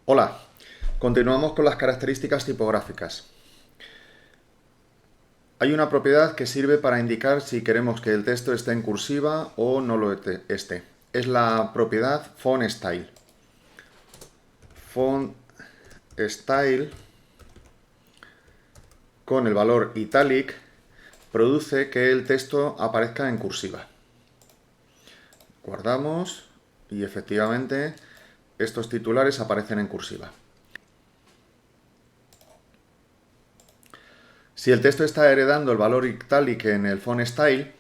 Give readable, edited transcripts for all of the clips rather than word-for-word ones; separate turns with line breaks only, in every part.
Hola, continuamos con las características tipográficas. Hay una propiedad que sirve para indicar si queremos que el texto esté en cursiva o no lo esté. Es la propiedad FontStyle. FontStyle con el valor italic produce que el texto aparezca en cursiva. Guardamos y efectivamente estos titulares aparecen en cursiva. Si el texto está heredando el valor italic en el font style,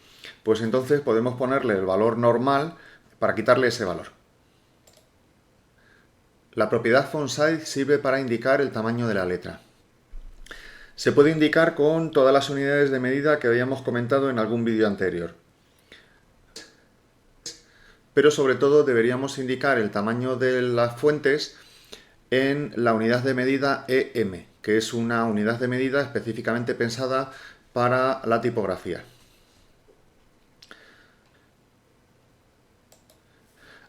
pues entonces podemos ponerle el valor normal para quitarle ese valor. La propiedad font size sirve para indicar el tamaño de la letra. Se puede indicar con todas las unidades de medida que habíamos comentado en algún vídeo anterior. Pero sobre todo deberíamos indicar el tamaño de las fuentes en la unidad de medida EM, que es una unidad de medida específicamente pensada para la tipografía.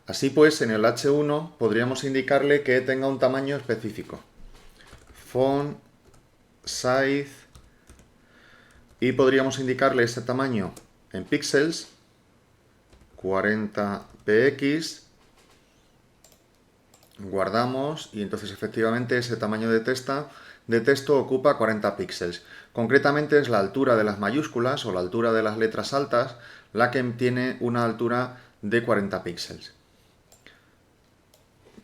Así pues, en el H1 podríamos indicarle que tenga un tamaño específico. Font size, y podríamos indicarle ese tamaño en píxeles, 40 px, guardamos y entonces efectivamente ese tamaño de texto ocupa 40 píxeles. Concretamente es la altura de las mayúsculas o la altura de las letras altas la que tiene una altura de 40 píxeles.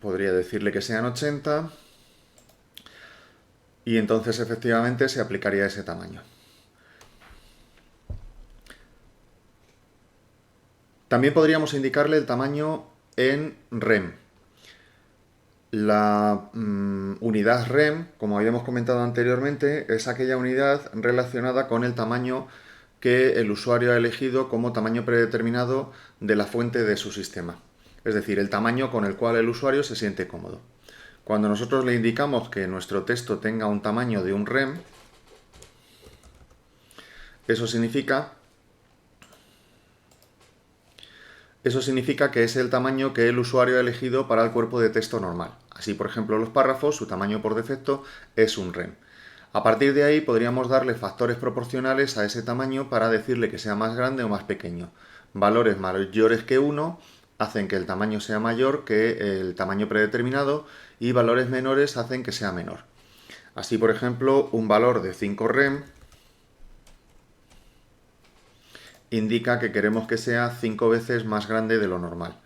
Podría decirle que sean 80 y entonces efectivamente se aplicaría ese tamaño. También podríamos indicarle el tamaño en rem. La unidad rem, como habíamos comentado anteriormente, es aquella unidad relacionada con el tamaño que el usuario ha elegido como tamaño predeterminado de la fuente de su sistema. Es decir, el tamaño con el cual el usuario se siente cómodo. Cuando nosotros le indicamos que nuestro texto tenga un tamaño de un rem, eso significa que es el tamaño que el usuario ha elegido para el cuerpo de texto normal. Así, por ejemplo, los párrafos, su tamaño por defecto es un rem. A partir de ahí podríamos darle factores proporcionales a ese tamaño para decirle que sea más grande o más pequeño. Valores mayores que 1 hacen que el tamaño sea mayor que el tamaño predeterminado y valores menores hacen que sea menor. Así, por ejemplo, un valor de 5 rem indica que queremos que sea 5 veces más grande de lo normal.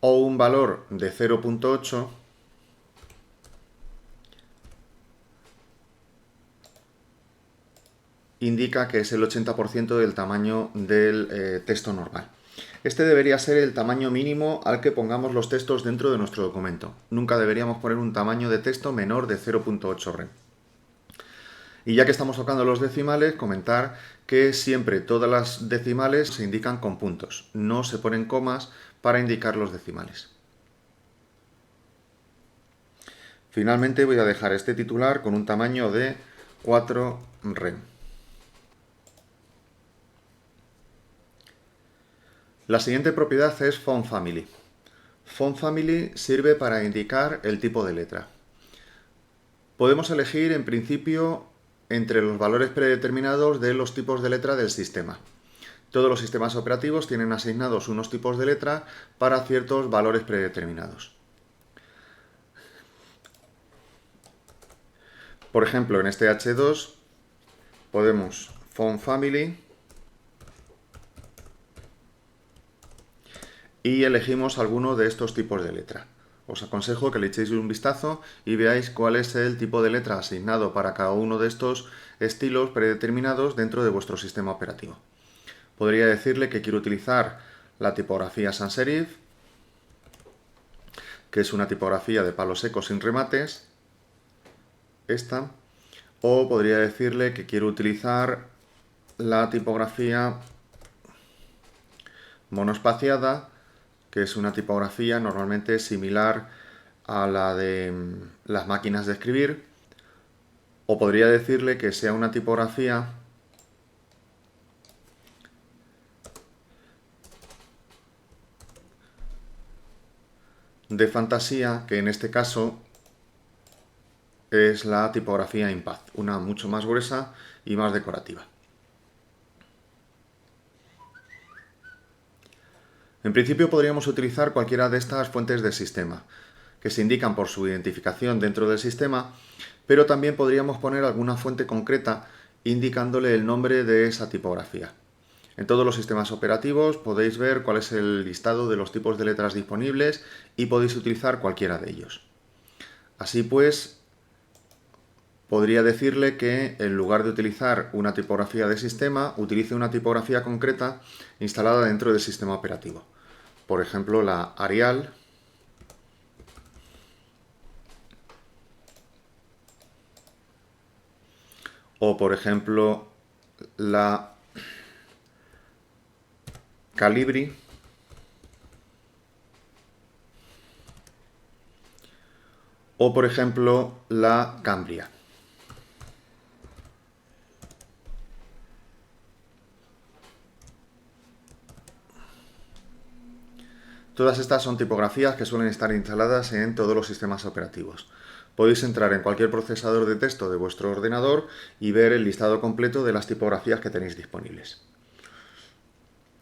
O un valor de 0.8 indica que es el 80% del tamaño del texto normal. Este debería ser el tamaño mínimo al que pongamos los textos dentro de nuestro documento. Nunca deberíamos poner un tamaño de texto menor de 0.8 rem. Y ya que estamos tocando los decimales, comentar que siempre todas las decimales se indican con puntos. No se ponen comas para indicar los decimales. Finalmente voy a dejar este titular con un tamaño de 4 rem. La siguiente propiedad es font family. Font family sirve para indicar el tipo de letra. Podemos elegir en principio entre los valores predeterminados de los tipos de letra del sistema. Todos los sistemas operativos tienen asignados unos tipos de letra para ciertos valores predeterminados. Por ejemplo, en este H2 podemos font family y elegimos alguno de estos tipos de letra. Os aconsejo que le echéis un vistazo y veáis cuál es el tipo de letra asignado para cada uno de estos estilos predeterminados dentro de vuestro sistema operativo. Podría decirle que quiero utilizar la tipografía sans serif, que es una tipografía de palo seco sin remates, esta, o podría decirle que quiero utilizar la tipografía monospaciada, que es una tipografía normalmente similar a la de las máquinas de escribir, o podría decirle que sea una tipografía de fantasía, que en este caso es la tipografía Impact, una mucho más gruesa y más decorativa. En principio podríamos utilizar cualquiera de estas fuentes de sistema, que se indican por su identificación dentro del sistema, pero también podríamos poner alguna fuente concreta indicándole el nombre de esa tipografía. En todos los sistemas operativos podéis ver cuál es el listado de los tipos de letras disponibles y podéis utilizar cualquiera de ellos. Así pues, podría decirle que en lugar de utilizar una tipografía de sistema, utilice una tipografía concreta instalada dentro del sistema operativo. Por ejemplo, la Arial, o por ejemplo la Calibri, o por ejemplo la Cambria. Todas estas son tipografías que suelen estar instaladas en todos los sistemas operativos. Podéis entrar en cualquier procesador de texto de vuestro ordenador y ver el listado completo de las tipografías que tenéis disponibles.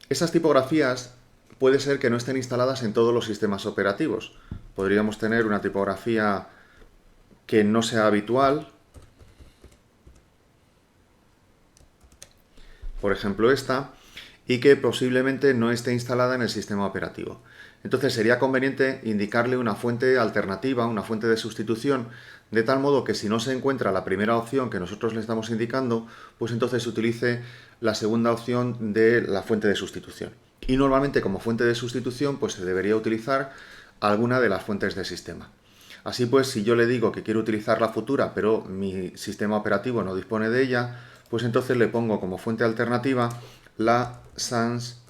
Esas tipografías puede ser que no estén instaladas en todos los sistemas operativos. Podríamos tener una tipografía que no sea habitual, por ejemplo esta, y que posiblemente no esté instalada en el sistema operativo. Entonces sería conveniente indicarle una fuente alternativa, una fuente de sustitución, de tal modo que si no se encuentra la primera opción que nosotros le estamos indicando, pues entonces utilice la segunda opción de la fuente de sustitución. Y normalmente como fuente de sustitución pues se debería utilizar alguna de las fuentes del sistema. Así pues, si yo le digo que quiero utilizar la futura, pero mi sistema operativo no dispone de ella, pues entonces le pongo como fuente alternativa la sans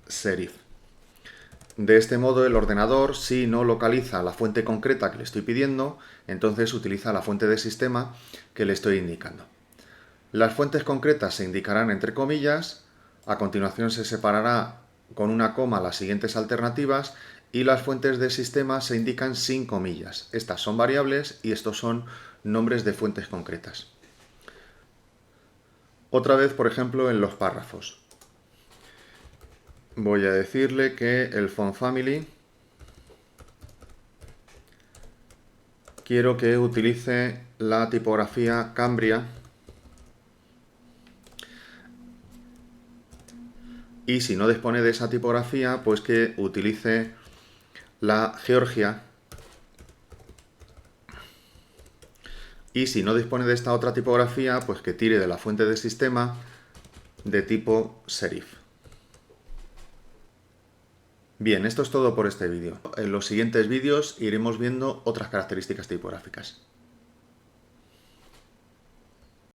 serif. De este modo el ordenador, si no localiza la fuente concreta que le estoy pidiendo, entonces utiliza la fuente de sistema que le estoy indicando. Las fuentes concretas se indicarán entre comillas, a continuación se separará con una coma las siguientes alternativas y las fuentes de sistema se indican sin comillas. Estas son variables y estos son nombres de fuentes concretas. Otra vez, por ejemplo, en los párrafos. Voy a decirle que el font family quiero que utilice la tipografía Cambria y si no dispone de esa tipografía, pues que utilice la Georgia y si no dispone de esta otra tipografía, pues que tire de la fuente de sistema de tipo serif. Bien, esto es todo por este vídeo. En los siguientes vídeos iremos viendo otras características tipográficas.